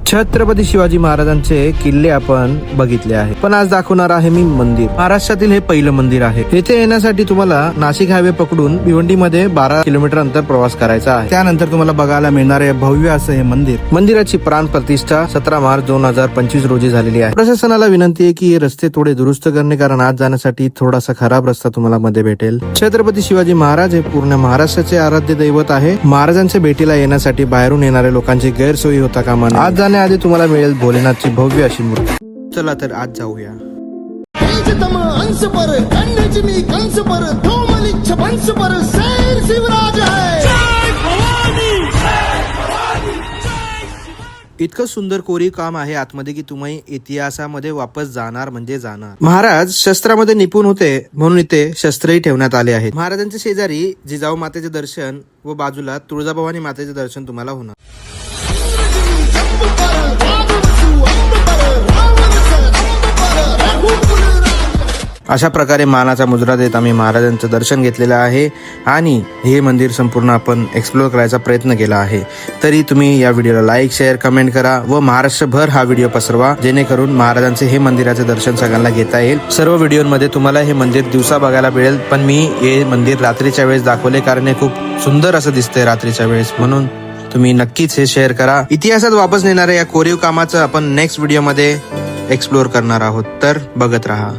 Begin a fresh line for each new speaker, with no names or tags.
छत्रपती शिवाजी महाराजांचे किल्ले आपण बघितले आहे, पण आज दाखवणार आहे मी मंदिर. महाराष्ट्रातील हे पहिलं मंदिर आहे. येथे येण्यासाठी तुम्हाला नाशिक हायवे पकडून भिवंडीमध्ये 12 किलोमीटर अंतर प्रवास करायचा आहे. त्यानंतर तुम्हाला बघायला मिळणारे भव्य असं हे मंदिर. मंदिराची प्राण प्रतिष्ठा 17 मार्च 2025 रोजी झालेली आहे. प्रशासनाला विनंती आहे की हे रस्ते थोडे दुरुस्त करणे, कारण आज जाण्यासाठी थोडासा खराब रस्ता तुम्हाला मध्ये भेटेल. छत्रपती शिवाजी महाराज हे पूर्ण महाराष्ट्राचे आराध्य दैवत आहे. महाराजांच्या भेटीला येण्यासाठी बाहेरून येणाऱ्या लोकांची गैरसोयी होता कामा नये. आज जाण्याआधी तुम्हाला मिळेल भोलेनाथची भव्य अशी मूर्ती. चला तर आज जाऊया. इतकं सुंदर कोरीव काम आहे आतमध्ये की तुम्ही इतिहासामध्ये वापस जाणार म्हणजे जाणार. महाराज शस्त्रामध्ये निपुण होते म्हणून इथे शस्त्रही ठेवण्यात आले आहेत. महाराजांच्या शेजारी जिजाऊ मातेचे दर्शन व बाजूला तुळजाभवानी मातेचे दर्शन तुम्हाला होणार. अशा प्रकारे मानाचा मुजरा देत आम्ही महाराजांचं दर्शन घेतलेलं आहे आणि हे मंदिर संपूर्ण आपण एक्सप्लोर करायचा प्रयत्न केला आहे. तरी तुम्ही या व्हिडिओला लाईक, शेअर, कमेंट करा व महाराष्ट्रभर हा व्हिडिओ पसरवा, जेणेकरून महाराजांचे हे मंदिराचे दर्शन सगळ्यांना घेता येईल. सर्व व्हिडिओमध्ये तुम्हाला हे मंदिर दिवसा बघायला मिळेल, पण मी हे मंदिर रात्रीच्या वेळेस दाखवले कारण हे खूप सुंदर असं दिसतंय रात्रीच्या वेळेस, म्हणून तुम्ही नक्कीच हे शेअर करा. इतिहासात वापस नेणाऱ्या या कोरीव कामाचं आपण नेक्स्ट व्हिडिओमध्ये एक्सप्लोर करणार आहोत, तर बघत राहा.